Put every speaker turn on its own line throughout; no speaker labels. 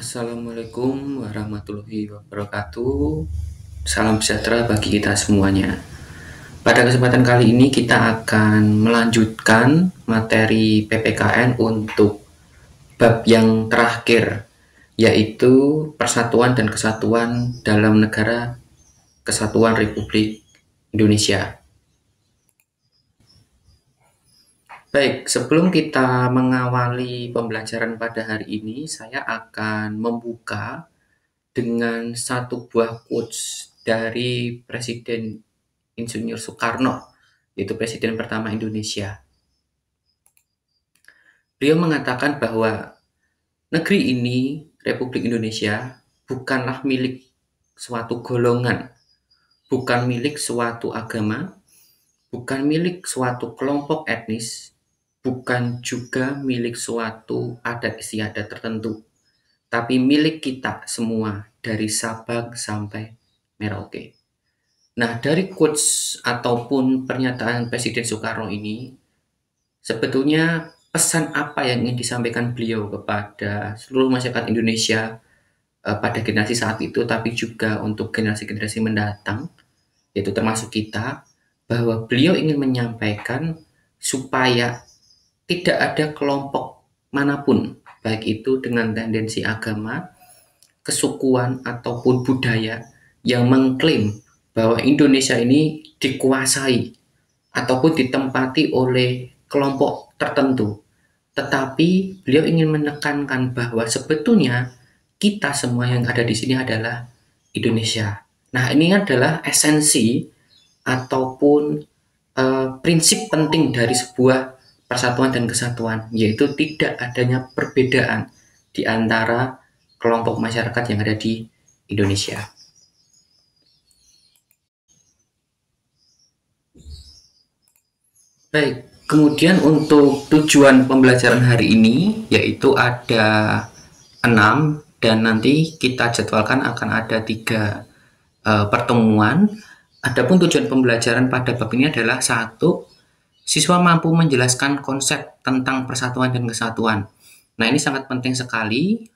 Assalamualaikum warahmatullahi wabarakatuh. Salam sejahtera bagi kita semuanya. Pada kesempatan kali ini kita akan melanjutkan materi PPKN untuk bab yang terakhir, yaitu Persatuan dan Kesatuan dalam Negara Kesatuan Republik Indonesia. Baik, sebelum kita mengawali pembelajaran pada hari ini, saya akan membuka dengan satu buah quotes dari Presiden Insinyur Soekarno, yaitu Presiden pertama Indonesia. Beliau mengatakan bahwa negeri ini, Republik Indonesia, bukanlah milik suatu golongan, bukan milik suatu agama, bukan milik suatu kelompok etnis, bukan juga milik suatu adat istiadat tertentu, tapi milik kita semua dari Sabang sampai Merauke. Nah, dari quotes ataupun pernyataan Presiden Soekarno ini, sebetulnya pesan apa yang ingin disampaikan beliau kepada seluruh masyarakat Indonesia pada generasi saat itu, tapi juga untuk generasi-generasi mendatang, yaitu termasuk kita, bahwa beliau ingin menyampaikan supaya tidak ada kelompok manapun, baik itu dengan tendensi agama, kesukuan, ataupun budaya yang mengklaim bahwa Indonesia ini dikuasai ataupun ditempati oleh kelompok tertentu. Tetapi beliau ingin menekankan bahwa sebetulnya kita semua yang ada di sini adalah Indonesia. Nah, ini adalah esensi ataupun prinsip penting dari sebuah persatuan dan kesatuan, yaitu tidak adanya perbedaan di antara kelompok masyarakat yang ada di Indonesia. Baik, kemudian untuk tujuan pembelajaran hari ini, yaitu ada 6, dan nanti kita jadwalkan akan ada 3 pertemuan. Adapun tujuan pembelajaran pada bab ini adalah 1. Siswa mampu menjelaskan konsep tentang persatuan dan kesatuan. Nah, ini sangat penting sekali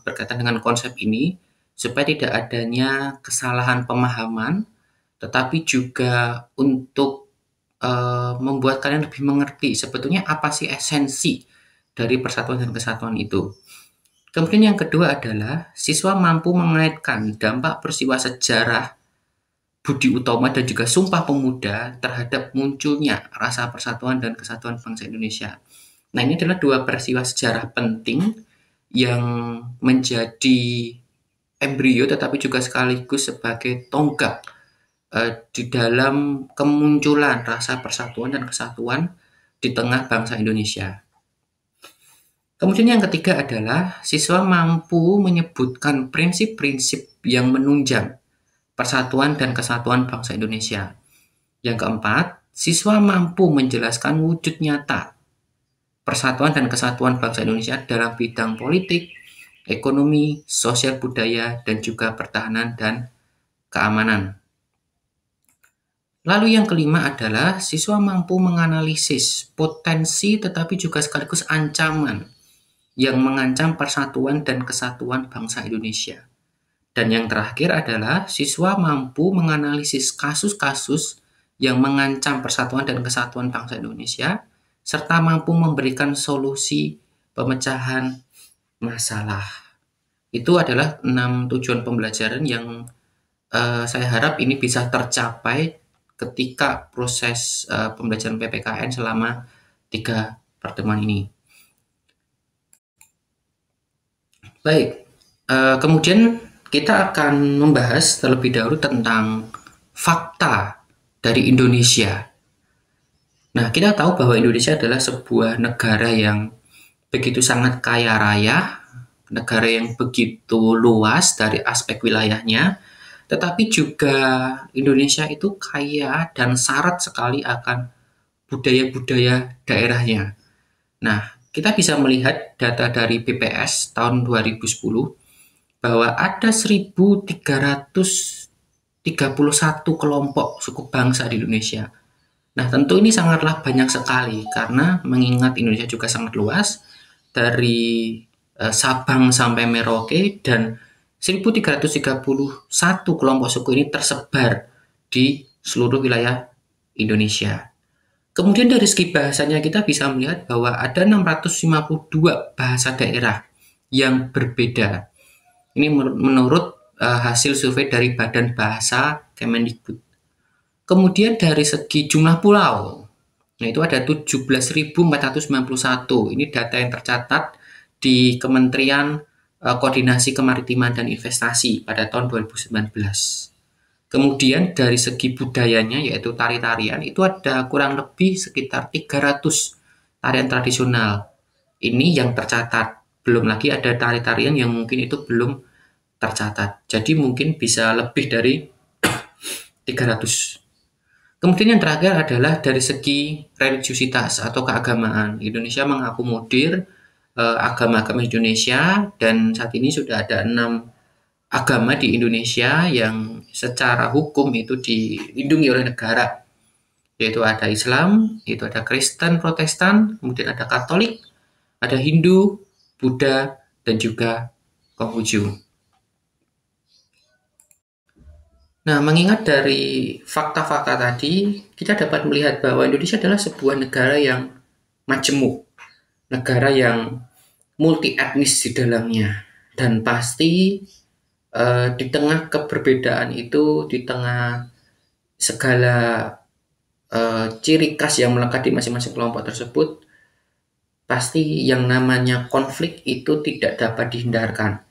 berkaitan dengan konsep ini, supaya tidak adanya kesalahan pemahaman, tetapi juga untuk membuat kalian lebih mengerti sebetulnya apa sih esensi dari persatuan dan kesatuan itu. Kemudian yang kedua adalah siswa mampu mengaitkan dampak peristiwa sejarah Budi Utomo dan juga Sumpah Pemuda terhadap munculnya rasa persatuan dan kesatuan bangsa Indonesia. Nah, ini adalah 2 peristiwa sejarah penting yang menjadi embrio tetapi juga sekaligus sebagai tonggak di dalam kemunculan rasa persatuan dan kesatuan di tengah bangsa Indonesia. Kemudian yang ketiga adalah siswa mampu menyebutkan prinsip-prinsip yang menunjang persatuan dan kesatuan bangsa Indonesia. Yang keempat, siswa mampu menjelaskan wujud nyata persatuan dan kesatuan bangsa Indonesia dalam bidang politik, ekonomi, sosial budaya, dan juga pertahanan dan keamanan. Lalu yang kelima adalah siswa mampu menganalisis potensi tetapi juga sekaligus ancaman yang mengancam persatuan dan kesatuan bangsa Indonesia. Dan yang terakhir adalah siswa mampu menganalisis kasus-kasus yang mengancam persatuan dan kesatuan bangsa Indonesia, serta mampu memberikan solusi pemecahan masalah. Itu adalah 6 tujuan pembelajaran yang saya harap ini bisa tercapai ketika proses pembelajaran PPKN selama 3 pertemuan ini. Baik, kemudian kita akan membahas terlebih dahulu tentang fakta dari Indonesia. Nah, kita tahu bahwa Indonesia adalah sebuah negara yang begitu sangat kaya raya, negara yang begitu luas dari aspek wilayahnya, tetapi juga Indonesia itu kaya dan syarat sekali akan budaya-budaya daerahnya. Nah, kita bisa melihat data dari BPS tahun 2010 bahwa ada 1.331 kelompok suku bangsa di Indonesia. Nah, tentu ini sangatlah banyak sekali karena mengingat Indonesia juga sangat luas, dari Sabang sampai Merauke, dan 1331 kelompok suku ini tersebar di seluruh wilayah Indonesia. Kemudian dari segi bahasanya kita bisa melihat bahwa ada 652 bahasa daerah yang berbeda. Ini menurut hasil survei dari Badan Bahasa Kemendikbud. Kemudian dari segi jumlah pulau, nah itu ada 17.491. Ini data yang tercatat di Kementerian Koordinasi Kemaritiman dan Investasi pada tahun 2019. Kemudian dari segi budayanya, yaitu tari-tarian, itu ada kurang lebih sekitar 300 tarian tradisional. Ini yang tercatat. Belum lagi ada tari-tarian yang mungkin itu belum tercatat. Jadi mungkin bisa lebih dari 300. Kemudian yang terakhir adalah dari segi religiusitas atau keagamaan. Indonesia mengakomodir agama-agama Indonesia, dan saat ini sudah ada 6 agama di Indonesia yang secara hukum itu dilindungi oleh negara, yaitu ada Islam, yaitu ada Kristen, Protestan, kemudian ada Katolik, ada Hindu, Buddha, dan juga Konghucu. Nah, mengingat dari fakta-fakta tadi, kita dapat melihat bahwa Indonesia adalah sebuah negara yang majemuk, negara yang multi etnis di dalamnya, dan pasti di tengah keberbedaan itu, di tengah segala ciri khas yang melekat di masing-masing kelompok tersebut, pasti yang namanya konflik itu tidak dapat dihindarkan.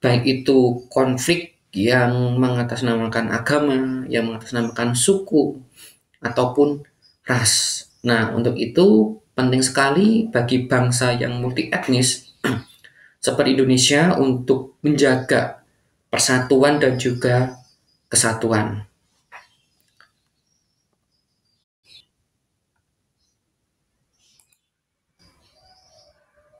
Baik itu konflik yang mengatasnamakan agama, yang mengatasnamakan suku, ataupun ras. Nah, untuk itu penting sekali bagi bangsa yang multi etnis seperti Indonesia untuk menjaga persatuan dan juga kesatuan.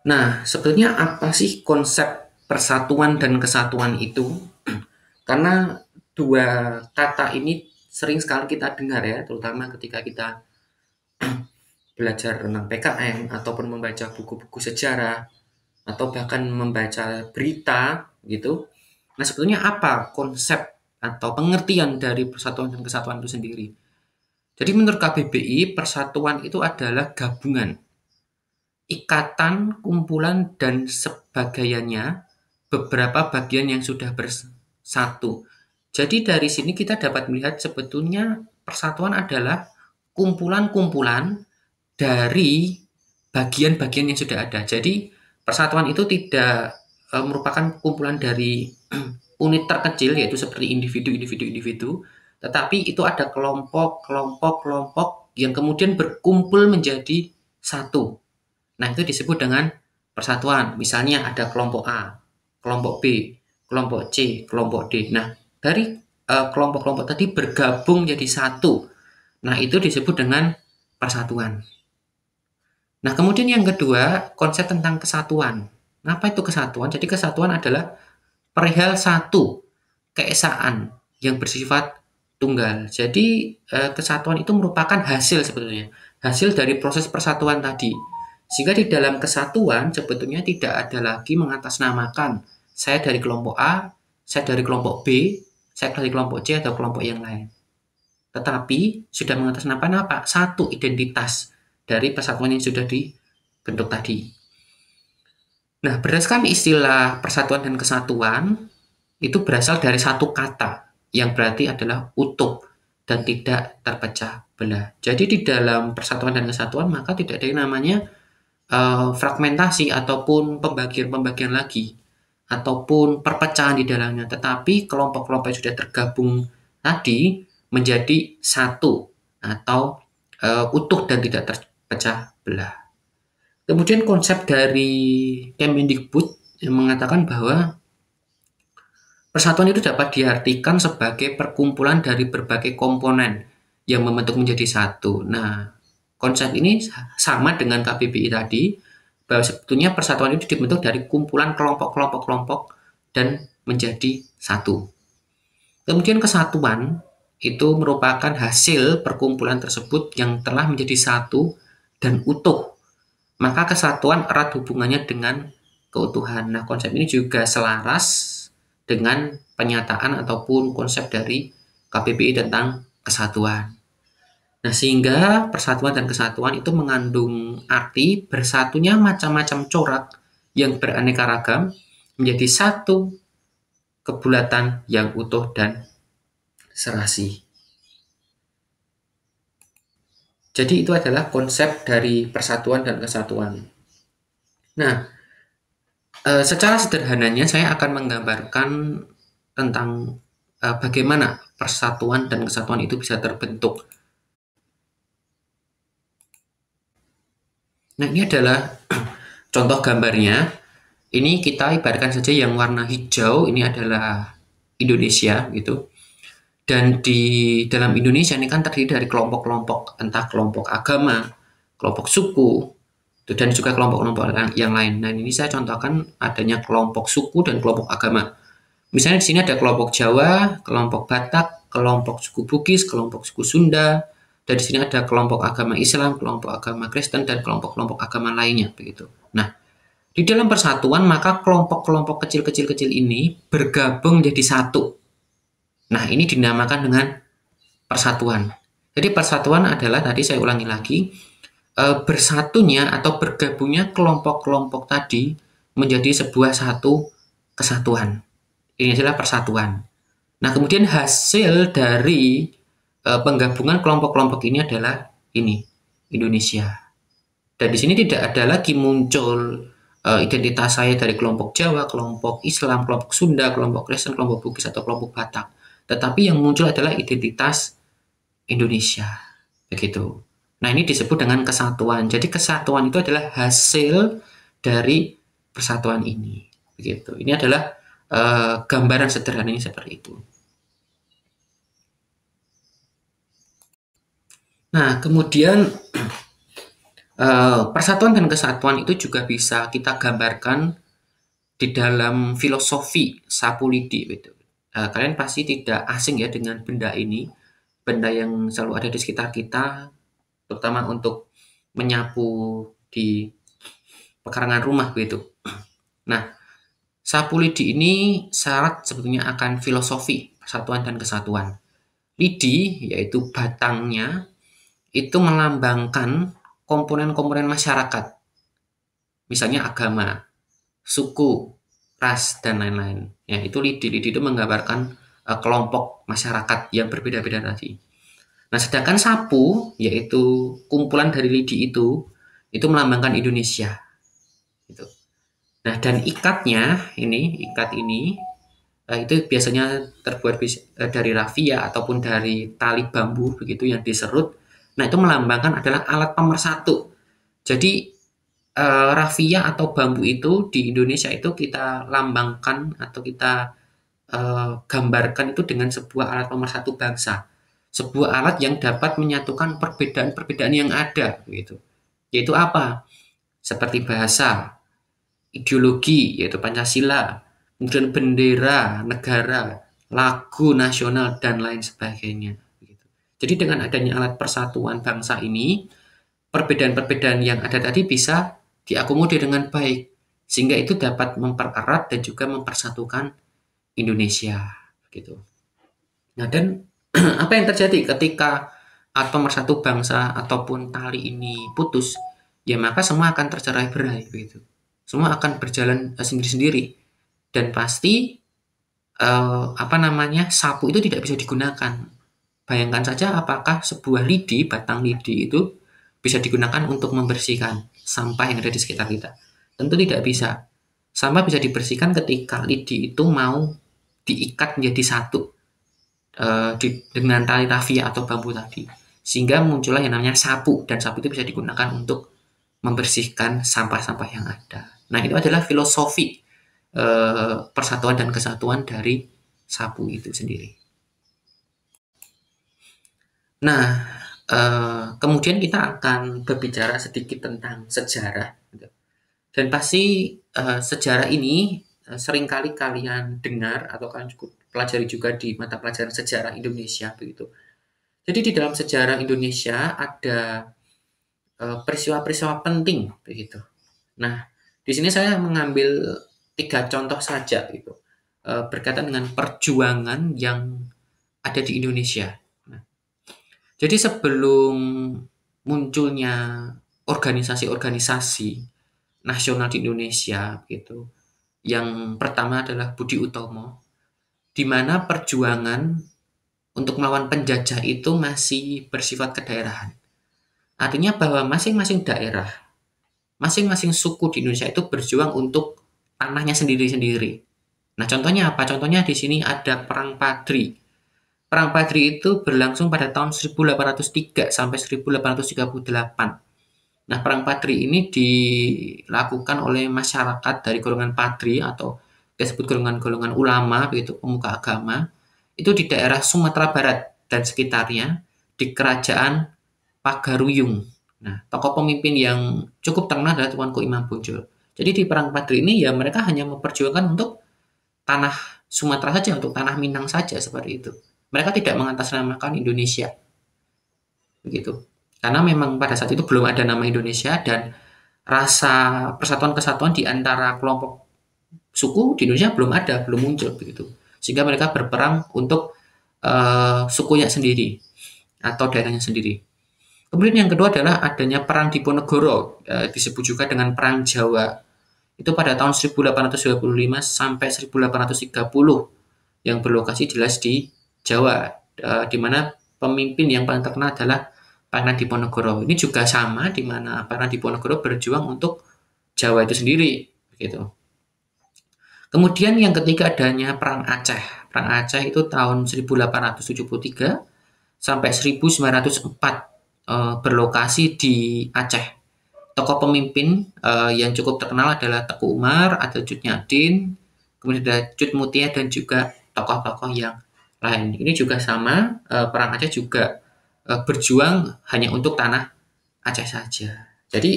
Nah, sebetulnya apa sih konsep persatuan dan kesatuan itu? Karena dua kata ini sering sekali kita dengar ya, terutama ketika kita belajar tentang PKN ataupun membaca buku-buku sejarah atau bahkan membaca berita gitu. Nah, sebetulnya apa konsep atau pengertian dari persatuan dan kesatuan itu sendiri? Jadi menurut KBBI, persatuan itu adalah gabungan, ikatan, kumpulan, dan sebagainya beberapa bagian yang sudah bersatu. Jadi dari sini kita dapat melihat sebetulnya persatuan adalah kumpulan-kumpulan dari bagian-bagian yang sudah ada. Jadi persatuan itu tidak merupakan kumpulan dari unit terkecil, yaitu seperti individu, tetapi itu ada kelompok-kelompok yang kemudian berkumpul menjadi satu. Nah, itu disebut dengan persatuan. Misalnya ada kelompok A, kelompok B, kelompok C, kelompok D. Nah, dari kelompok-kelompok tadi bergabung jadi satu. Nah, itu disebut dengan persatuan. Nah, kemudian yang kedua, konsep tentang kesatuan. Apa itu kesatuan? Jadi kesatuan adalah perihal satu, keesaan yang bersifat tunggal. Jadi kesatuan itu merupakan hasil sebetulnya, hasil dari proses persatuan tadi. Sehingga di dalam kesatuan sebetulnya tidak ada lagi mengatasnamakan saya dari kelompok A, saya dari kelompok B, saya dari kelompok C atau kelompok yang lain. Tetapi sudah mengatasnamakan apa? Satu identitas dari persatuan yang sudah dibentuk tadi. Nah, berdasarkan istilah persatuan dan kesatuan, itu berasal dari satu kata yang berarti adalah utuh dan tidak terpecah belah. Jadi di dalam persatuan dan kesatuan maka tidak ada yang namanya fragmentasi ataupun pembagian-pembagian lagi ataupun perpecahan di dalamnya, tetapi kelompok-kelompok yang sudah tergabung tadi menjadi satu atau utuh dan tidak terpecah belah. Kemudian konsep dari Kemendikbud yang mengatakan bahwa persatuan itu dapat diartikan sebagai perkumpulan dari berbagai komponen yang membentuk menjadi satu. Nah, konsep ini sama dengan KBBI tadi, bahwa sebetulnya persatuan itu dibentuk dari kumpulan kelompok-kelompok dan menjadi satu. Kemudian kesatuan itu merupakan hasil perkumpulan tersebut yang telah menjadi satu dan utuh. Maka kesatuan erat hubungannya dengan keutuhan. Nah, konsep ini juga selaras dengan penyataan ataupun konsep dari KBBI tentang kesatuan. Nah, sehingga persatuan dan kesatuan itu mengandung arti bersatunya macam-macam corak yang beraneka ragam menjadi satu kebulatan yang utuh dan serasi. Jadi itu adalah konsep dari persatuan dan kesatuan. Nah, secara sederhananya saya akan menggambarkan tentang bagaimana persatuan dan kesatuan itu bisa terbentuk. Nah, ini adalah contoh gambarnya. Ini kita ibaratkan saja yang warna hijau ini adalah Indonesia gitu. Dan di dalam Indonesia ini kan terdiri dari kelompok-kelompok, entah kelompok agama, kelompok suku, dan juga kelompok-kelompok yang lain. Nah, ini saya contohkan adanya kelompok suku dan kelompok agama. Misalnya di sini ada kelompok Jawa, kelompok Batak, kelompok suku Bugis, kelompok suku Sunda, dan di sini ada kelompok agama Islam, kelompok agama Kristen, dan kelompok-kelompok agama lainnya begitu. Nah, di dalam persatuan maka kelompok-kelompok kecil-kecil ini bergabung menjadi satu. Nah, ini dinamakan dengan persatuan. Jadi persatuan adalah, tadi saya ulangi lagi, bersatunya atau bergabungnya kelompok-kelompok tadi menjadi sebuah satu kesatuan. Ini adalah persatuan. Nah, kemudian hasil dari penggabungan kelompok-kelompok ini adalah ini, Indonesia. Dan di sini tidak ada lagi muncul identitas saya dari kelompok Jawa, kelompok Islam, kelompok Sunda, kelompok Kristen, kelompok Bugis, atau kelompok Batak. Tetapi yang muncul adalah identitas Indonesia. Begitu. Nah, ini disebut dengan kesatuan. Jadi kesatuan itu adalah hasil dari persatuan ini. Begitu. Ini adalah gambaran sederhananya seperti itu. Nah, kemudian persatuan dan kesatuan itu juga bisa kita gambarkan di dalam filosofi sapu lidi. Gitu. Kalian pasti tidak asing ya dengan benda ini, benda yang selalu ada di sekitar kita, terutama untuk menyapu di pekarangan rumah begitu. Nah, sapu lidi ini syarat sebetulnya akan filosofi persatuan dan kesatuan. Lidi, yaitu batangnya, itu melambangkan komponen-komponen masyarakat, misalnya agama, suku, ras, dan lain-lain. Ya, itu lidi. Lidi itu menggambarkan kelompok masyarakat yang berbeda-beda tadi. Nah, sedangkan sapu, yaitu kumpulan dari lidi itu melambangkan Indonesia. Gitu. Nah, dan ikat ini itu biasanya terbuat dari rafia ataupun dari tali bambu begitu yang diserut. Nah, itu melambangkan adalah alat pemersatu. Jadi rafia atau bambu itu di Indonesia itu kita lambangkan atau kita gambarkan itu dengan sebuah alat pemersatu bangsa. Sebuah alat yang dapat menyatukan perbedaan-perbedaan yang ada gitu. Yaitu apa? Seperti bahasa, ideologi yaitu Pancasila, kemudian bendera negara, lagu nasional, dan lain sebagainya. Jadi dengan adanya alat persatuan bangsa ini, perbedaan-perbedaan yang ada tadi bisa diakomodir dengan baik, sehingga itu dapat mempererat dan juga mempersatukan Indonesia. Gitu. Nah, dan apa yang terjadi ketika alat pemersatu bangsa ataupun tali ini putus, ya maka semua akan tercerai-berai begitu. Semua akan berjalan sendiri-sendiri dan pasti sapu itu tidak bisa digunakan. Bayangkan saja apakah sebuah lidi, batang lidi itu bisa digunakan untuk membersihkan sampah yang ada di sekitar kita. Tentu tidak bisa. Sampah bisa dibersihkan ketika lidi itu mau diikat menjadi satu dengan tali rafia atau bambu tadi. Sehingga muncullah yang namanya sapu, dan sapu itu bisa digunakan untuk membersihkan sampah-sampah yang ada. Nah, itu adalah filosofi persatuan dan kesatuan dari sapu itu sendiri. Nah, kemudian kita akan berbicara sedikit tentang sejarah. Dan pasti sejarah ini seringkali kalian dengar atau kalian cukup pelajari juga di mata pelajaran sejarah Indonesia begitu. Jadi di dalam sejarah Indonesia ada peristiwa-peristiwa penting begitu. Nah, Di sini saya mengambil 3 contoh saja gitu, berkaitan dengan perjuangan yang ada di Indonesia. Nah, jadi sebelum munculnya organisasi-organisasi nasional di Indonesia gitu, yang pertama adalah Budi Utomo, di mana perjuangan untuk melawan penjajah itu masih bersifat kedaerahan. Artinya bahwa masing-masing daerah, masing-masing suku di Indonesia itu berjuang untuk tanahnya sendiri-sendiri. Nah, contohnya apa? Contohnya di sini ada Perang Padri. Perang Padri itu berlangsung pada tahun 1803 sampai 1838. Nah, Perang Padri ini dilakukan oleh masyarakat dari golongan Padri atau disebut golongan-golongan ulama, begitu, pemuka agama, itu di daerah Sumatera Barat dan sekitarnya di Kerajaan Pagaruyung. Nah, tokoh pemimpin yang cukup terkenal adalah Tuanku Imam Bonjol. Jadi di Perang Padri ini ya mereka hanya memperjuangkan untuk tanah Sumatera saja, untuk tanah Minang saja seperti itu. Mereka tidak mengatasnamakan Indonesia, begitu. Karena memang pada saat itu belum ada nama Indonesia dan rasa persatuan kesatuan di antara kelompok suku di Indonesia belum ada, belum muncul begitu. Sehingga mereka berperang untuk sukunya sendiri atau daerahnya sendiri. Kemudian yang kedua adalah adanya Perang Diponegoro, disebut juga dengan Perang Jawa. Itu pada tahun 1825 sampai 1830 yang berlokasi jelas di Jawa, di mana pemimpin yang paling terkenal adalah Pangeran Diponegoro. Ini juga sama, di mana Pangeran Diponegoro berjuang untuk Jawa itu sendiri, begitu. Kemudian yang ketiga adanya Perang Aceh. Perang Aceh itu tahun 1873 sampai 1904, berlokasi di Aceh. Tokoh pemimpin yang cukup terkenal adalah Teku Umar, ada Cut Nyadin, kemudian ada Cut Mutia dan juga tokoh-tokoh yang lain. Ini juga sama, Perang Aceh juga berjuang hanya untuk tanah Aceh saja. Jadi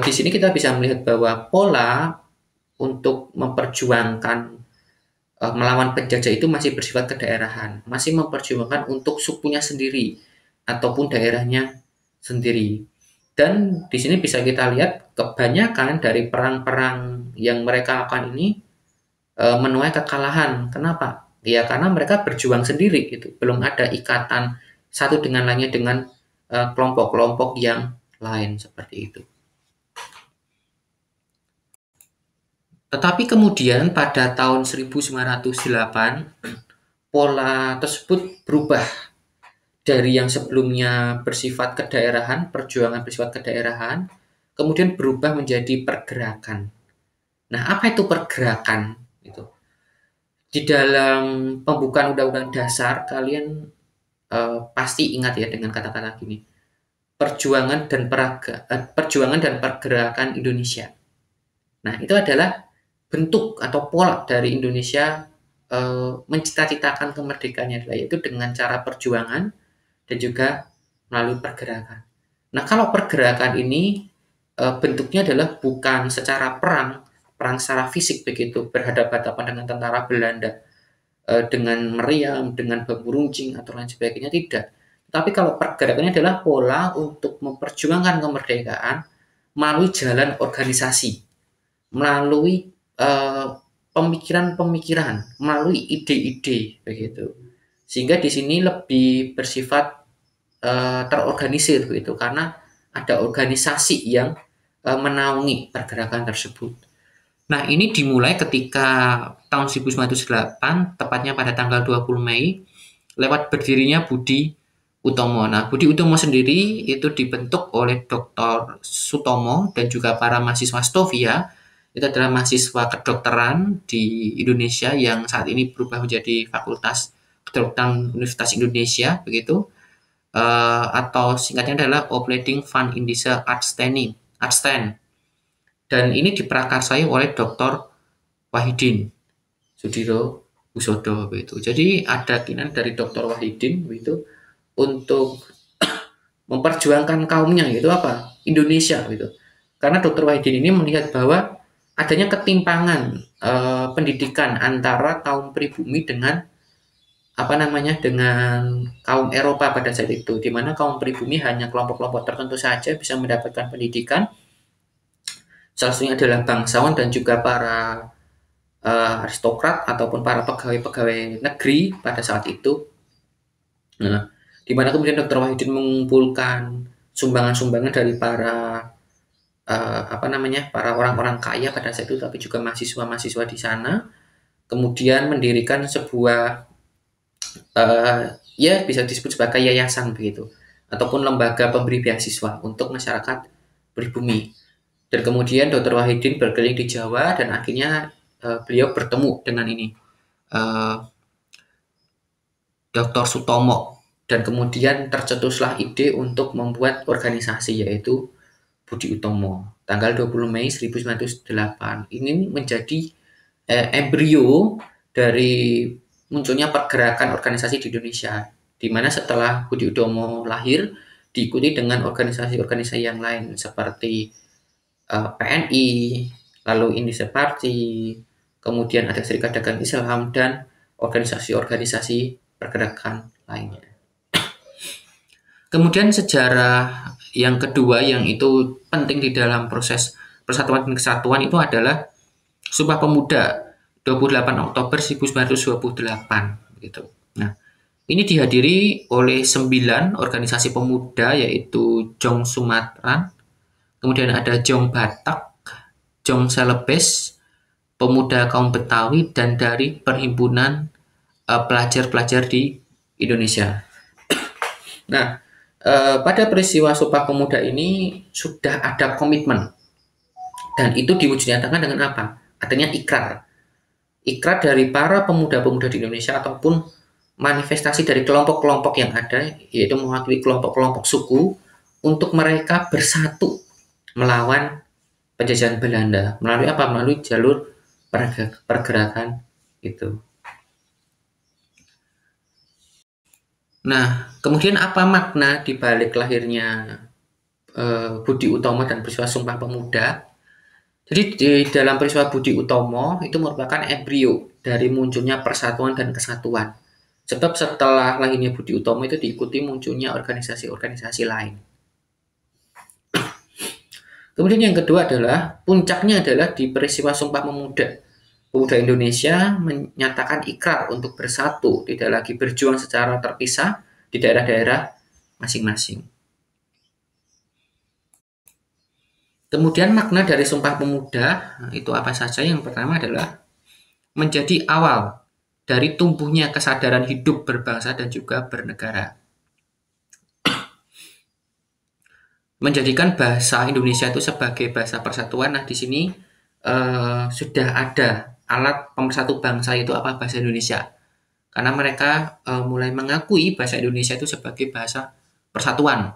di sini kita bisa melihat bahwa pola untuk memperjuangkan melawan penjajah itu masih bersifat kedaerahan, masih memperjuangkan untuk sukunya sendiri ataupun daerahnya sendiri. Dan di sini bisa kita lihat kebanyakan dari perang-perang yang mereka lakukan ini menuai kekalahan. Kenapa? Ya karena mereka berjuang sendiri gitu. Belum ada ikatan satu dengan lainnya dengan kelompok-kelompok yang lain seperti itu. Tetapi kemudian pada tahun 1908 pola tersebut berubah dari yang sebelumnya bersifat kedaerahan, perjuangan bersifat kedaerahan, kemudian berubah menjadi pergerakan. Nah, apa itu pergerakan? Itu di dalam pembukaan Undang-Undang Dasar kalian pasti ingat ya dengan kata-kata gini, perjuangan dan pergerakan Indonesia. Nah, itu adalah bentuk atau pola dari Indonesia mencita-citakan kemerdekaannya, yaitu dengan cara perjuangan dan juga melalui pergerakan. Nah, kalau pergerakan ini bentuknya adalah bukan secara perang secara fisik begitu, berhadapan-hadapan dengan tentara Belanda dengan meriam, dengan bambu runcing atau lain sebagainya, tidak. Tapi kalau pergerakannya adalah pola untuk memperjuangkan kemerdekaan melalui jalan organisasi, melalui pemikiran-pemikiran, melalui ide-ide begitu. Sehingga di sini lebih bersifat terorganisir begitu karena ada organisasi yang menaungi pergerakan tersebut. Nah, ini dimulai ketika tahun 1908, tepatnya pada tanggal 20 Mei, lewat berdirinya Budi Utomo. Nah, Budi Utomo sendiri itu dibentuk oleh Dr. Sutomo dan juga para mahasiswa Stovia. Itu adalah mahasiswa kedokteran di Indonesia yang saat ini berubah menjadi Fakultas Kedokteran Universitas Indonesia, begitu. Atau singkatnya adalah Opleiding van Indische Artsen. Dan ini diprakarsai oleh Dr. Wahidin Sudiro Husodo begitu. Jadi ada keinginan dari Dr. Wahidin begitu untuk memperjuangkan kaumnya gitu apa? Indonesia gitu. Karena Dr. Wahidin ini melihat bahwa adanya ketimpangan pendidikan antara kaum pribumi dengan dengan kaum Eropa pada saat itu, di mana kaum pribumi hanya kelompok-kelompok tertentu saja bisa mendapatkan pendidikan, Salah satunya adalah bangsawan dan juga para aristokrat ataupun para pegawai-pegawai negeri pada saat itu. Nah, di mana kemudian Dr. Wahidin mengumpulkan sumbangan-sumbangan dari para para orang-orang kaya pada saat itu, tapi juga mahasiswa-mahasiswa di sana, kemudian mendirikan sebuah ya bisa disebut sebagai yayasan begitu, ataupun lembaga pemberi beasiswa untuk masyarakat pribumi. Dan kemudian Dr. Wahidin berkeliling di Jawa dan akhirnya beliau bertemu dengan ini Dr. Sutomo, dan kemudian tercetuslah ide untuk membuat organisasi yaitu Budi Utomo tanggal 20 Mei 1908. Ini menjadi embrio dari munculnya pergerakan organisasi di Indonesia, di mana setelah Budi Utomo lahir diikuti dengan organisasi-organisasi yang lain seperti PNI, lalu Indonesia Party, kemudian ada Serikat Dagang Islam, dan organisasi-organisasi pergerakan lainnya. Kemudian sejarah yang kedua yang itu penting di dalam proses persatuan dan kesatuan itu adalah Sumpah Pemuda 28 Oktober 1928 gitu. Nah, ini dihadiri oleh 9 organisasi pemuda yaitu Jong Sumatran, kemudian ada Jong Batak, Jong Celebes, Pemuda Kaum Betawi, dan dari Perhimpunan Pelajar-Pelajar di Indonesia. Nah, pada peristiwa Sumpah Pemuda ini sudah ada komitmen, dan itu diwujudnyatakan dengan apa? Adanya ikrar dari para pemuda-pemuda di Indonesia ataupun manifestasi dari kelompok-kelompok yang ada, yaitu mewakili kelompok-kelompok suku, untuk mereka bersatu melawan penjajahan Belanda. Melalui apa? Melalui jalur pergerakan itu. Nah, kemudian apa makna di balik lahirnya Budi Utomo dan peristiwa Sumpah Pemuda? Jadi di dalam peristiwa Budi Utomo itu merupakan embrio dari munculnya persatuan dan kesatuan. Sebab setelah lahirnya Budi Utomo itu diikuti munculnya organisasi-organisasi lain. Kemudian yang kedua adalah puncaknya adalah di peristiwa Sumpah Pemuda. Pemuda Indonesia menyatakan ikrar untuk bersatu, tidak lagi berjuang secara terpisah di daerah-daerah masing-masing. Kemudian makna dari Sumpah Pemuda itu apa saja? Yang pertama adalah menjadi awal dari tumbuhnya kesadaran hidup berbangsa dan juga bernegara. Menjadikan bahasa Indonesia itu sebagai bahasa persatuan. Nah, di sini sudah ada alat pemersatu bangsa itu apa? Bahasa Indonesia. Karena mereka mulai mengakui bahasa Indonesia itu sebagai bahasa persatuan.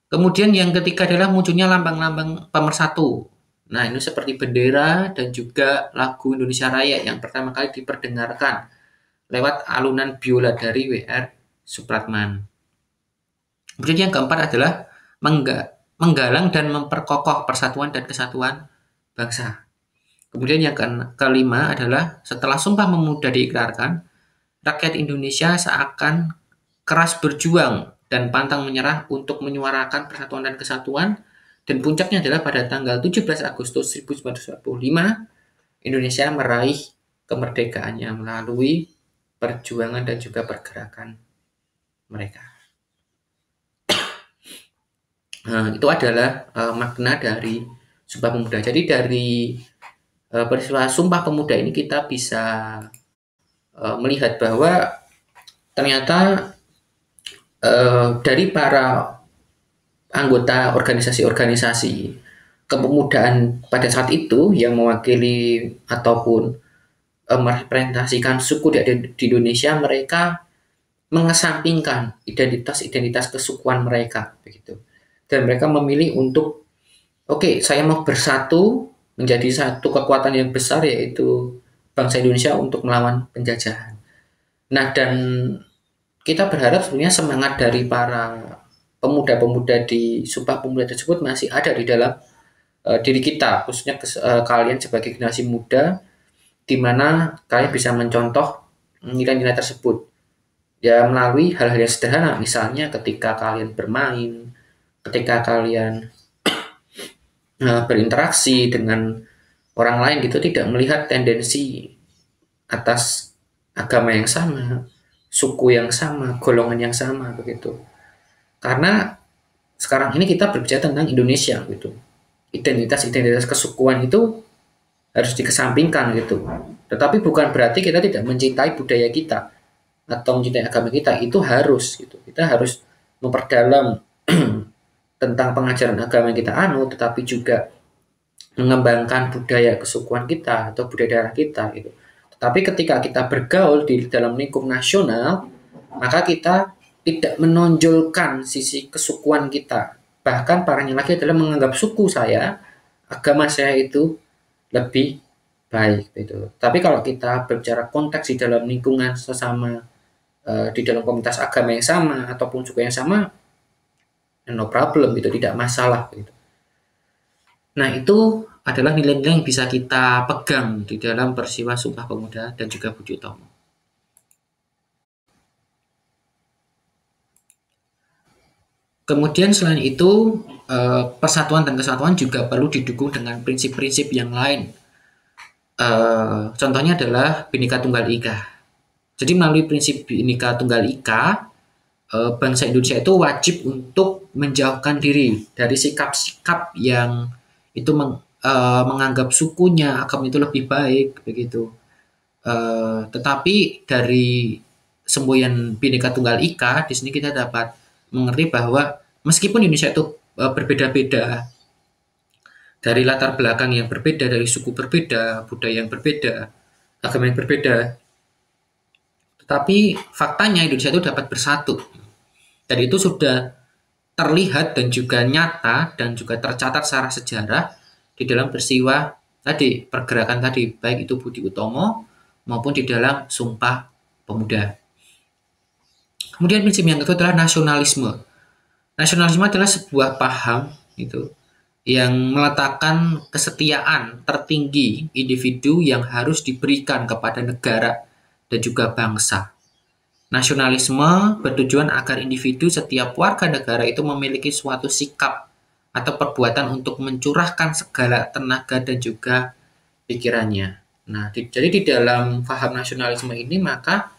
Kemudian yang ketiga adalah munculnya lambang-lambang pemersatu. Nah, ini seperti bendera dan juga lagu Indonesia Raya yang pertama kali diperdengarkan lewat alunan biola dari W.R. Supratman. Kemudian yang keempat adalah menggalang dan memperkokoh persatuan dan kesatuan bangsa. Kemudian yang kelima adalah setelah Sumpah Pemuda diikrarkan, rakyat Indonesia seakan keras berjuang dan pantang menyerah untuk menyuarakan persatuan dan kesatuan, dan puncaknya adalah pada tanggal 17 Agustus 1945 Indonesia meraih kemerdekaannya melalui perjuangan dan juga pergerakan mereka. Nah, itu adalah makna dari Sumpah Pemuda. Jadi dari peristiwa Sumpah Pemuda ini kita bisa melihat bahwa ternyata dari para anggota organisasi-organisasi kepemudaan pada saat itu yang mewakili ataupun merepresentasikan suku di Indonesia, mereka mengesampingkan identitas-identitas kesukuan mereka begitu. Dan mereka memilih untuk saya mau bersatu menjadi satu kekuatan yang besar, yaitu bangsa Indonesia untuk melawan penjajahan. Nah, dan kita berharap sebenarnya semangat dari para pemuda-pemuda di Sumpah Pemuda tersebut masih ada di dalam diri kita, khususnya kalian sebagai generasi muda, di mana kalian bisa mencontoh nilai-nilai tersebut ya melalui hal-hal yang sederhana, misalnya ketika kalian bermain, ketika kalian berinteraksi dengan orang lain gitu, tidak melihat tendensi atas agama yang sama, suku yang sama, golongan yang sama begitu. Karena sekarang ini kita berbicara tentang Indonesia gitu. Identitas-identitas kesukuan itu harus dikesampingkan gitu. Tetapi bukan berarti kita tidak mencintai budaya kita atau mencintai agama kita, itu harus gitu. Kita harus memperdalam tentang pengajaran agama yang kita anut, tetapi juga mengembangkan budaya kesukuan kita atau budaya daerah kita gitu. Tetapi ketika kita bergaul di dalam lingkup nasional, maka kita tidak menonjolkan sisi kesukuan kita. Bahkan parahnya lagi adalah menganggap suku saya, agama saya itu lebih baik gitu. Tapi kalau kita berbicara konteks di dalam lingkungan sesama, di dalam komunitas agama yang sama ataupun suku yang sama, no problem itu, tidak masalah gitu. Nah, itu adalah nilai-nilai yang bisa kita pegang di dalam peristiwa Sumpah Pemuda dan juga Budi Utomo. Kemudian selain itu, persatuan dan kesatuan juga perlu didukung dengan prinsip-prinsip yang lain. Contohnya adalah Bhinneka Tunggal Ika. Jadi melalui prinsip Bhinneka Tunggal Ika, bangsa Indonesia itu wajib untuk menjauhkan diri dari sikap-sikap yang itu menganggap sukunya, agama itu lebih baik begitu. Tetapi dari semboyan Bhinneka Tunggal Ika, di sini kita dapat mengerti bahwa meskipun Indonesia itu berbeda-beda, dari latar belakang yang berbeda, dari suku berbeda, budaya yang berbeda, agama yang berbeda, tetapi faktanya Indonesia itu dapat bersatu. Dan itu sudah terlihat dan juga nyata dan juga tercatat secara sejarah di dalam peristiwa tadi, pergerakan tadi, baik itu Budi Utomo maupun di dalam Sumpah Pemuda. Kemudian prinsip yang kedua adalah nasionalisme. Nasionalisme adalah sebuah paham itu yang meletakkan kesetiaan tertinggi individu yang harus diberikan kepada negara dan juga bangsa. Nasionalisme bertujuan agar individu setiap warga negara itu memiliki suatu sikap atau perbuatan untuk mencurahkan segala tenaga dan juga pikirannya. Nah, jadi di dalam paham nasionalisme ini maka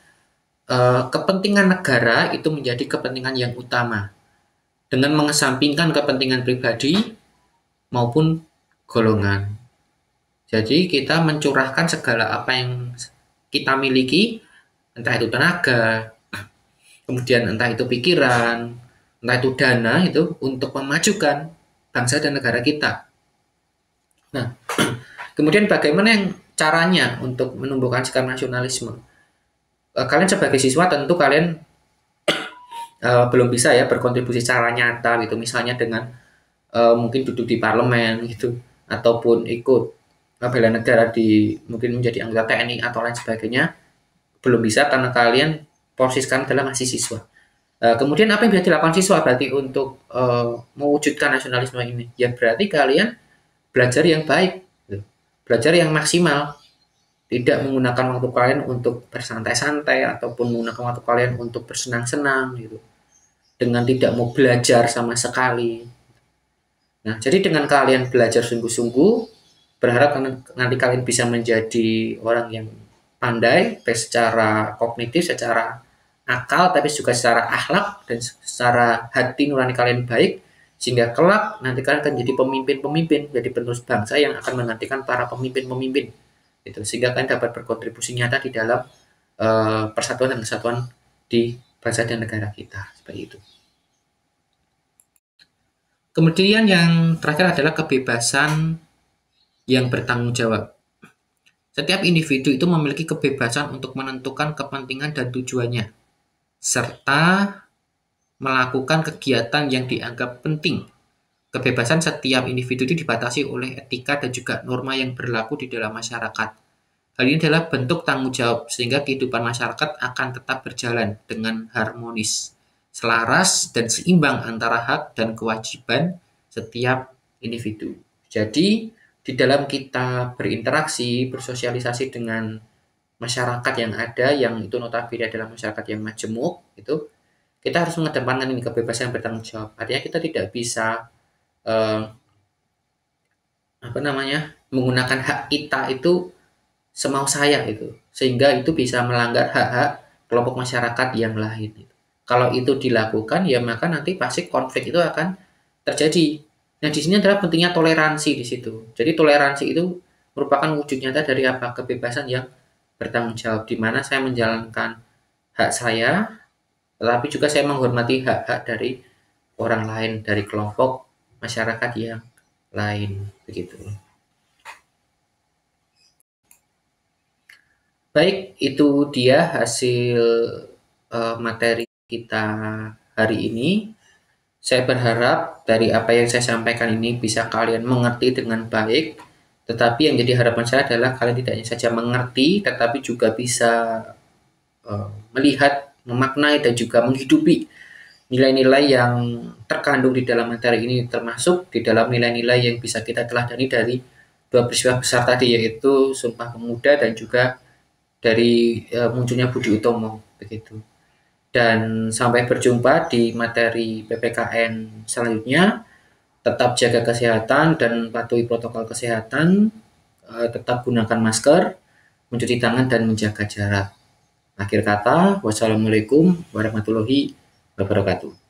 kepentingan negara itu menjadi kepentingan yang utama dengan mengesampingkan kepentingan pribadi maupun golongan. Jadi kita mencurahkan segala apa yang kita miliki, entah itu tenaga, kemudian entah itu pikiran, entah itu dana itu untuk memajukan bangsa dan negara kita. Nah, kemudian bagaimana yang caranya untuk menumbuhkan sikap nasionalisme? Kalian sebagai siswa tentu kalian belum bisa ya berkontribusi secara nyata gitu, misalnya dengan mungkin duduk di parlemen gitu, ataupun ikut bela negara di mungkin menjadi anggota TNI atau lain sebagainya, belum bisa karena kalian posisi kalian adalah masih siswa. Kemudian apa yang bisa dilakukan siswa berarti untuk mewujudkan nasionalisme ini? Ya berarti kalian belajar yang baik, gitu. Belajar yang maksimal, tidak menggunakan waktu kalian untuk bersantai-santai ataupun menggunakan waktu kalian untuk bersenang-senang gitu, dengan tidak mau belajar sama sekali. Nah, jadi dengan kalian belajar sungguh-sungguh, berharap nanti kalian bisa menjadi orang yang pandai, baik secara kognitif, secara akal, tapi juga secara akhlak dan secara hati nurani kalian baik, sehingga kelak nanti kalian akan jadi pemimpin-pemimpin, jadi penerus bangsa yang akan menggantikan para pemimpin-pemimpin. Gitu. Sehingga kalian dapat berkontribusi nyata di dalam persatuan dan kesatuan di bangsa dan negara kita. Seperti itu. Kemudian yang terakhir adalah kebebasan yang bertanggung jawab. Setiap individu itu memiliki kebebasan untuk menentukan kepentingan dan tujuannya, serta melakukan kegiatan yang dianggap penting. Kebebasan setiap individu itu dibatasi oleh etika dan juga norma yang berlaku di dalam masyarakat. Hal ini adalah bentuk tanggung jawab sehingga kehidupan masyarakat akan tetap berjalan dengan harmonis, selaras dan seimbang antara hak dan kewajiban setiap individu. Jadi, di dalam kita berinteraksi, bersosialisasi dengan masyarakat yang ada, yang itu notabene adalah masyarakat yang majemuk, itu kita harus mengedepankan ini kebebasan bertanggung jawab. Artinya kita tidak bisa apa namanya, menggunakan hak kita itu semau saya itu, sehingga itu bisa melanggar hak-hak kelompok masyarakat yang lain. Kalau itu dilakukan, ya maka nanti pasti konflik itu akan terjadi. Nah, di sini adalah pentingnya toleransi di situ. Jadi toleransi itu merupakan wujud nyata dari apa? Kebebasan yang bertanggung jawab, di mana saya menjalankan hak saya, tetapi juga saya menghormati hak-hak dari orang lain, dari kelompok masyarakat yang lain, begitu. Baik, itu dia hasil materi kita hari ini. Saya berharap dari apa yang saya sampaikan ini bisa kalian mengerti dengan baik. Tetapi yang jadi harapan saya adalah kalian tidak hanya saja mengerti, tetapi juga bisa melihat, memaknai, dan juga menghidupi nilai-nilai yang terkandung di dalam materi ini, termasuk di dalam nilai-nilai yang bisa kita teladani dari dua peristiwa besar tadi, yaitu Sumpah Pemuda dan juga dari munculnya Budi Utomo, begitu. Dan sampai berjumpa di materi PPKN selanjutnya. Tetap jaga kesehatan dan patuhi protokol kesehatan, tetap gunakan masker, mencuci tangan, dan menjaga jarak. Akhir kata, wassalamualaikum warahmatullahi wabarakatuh.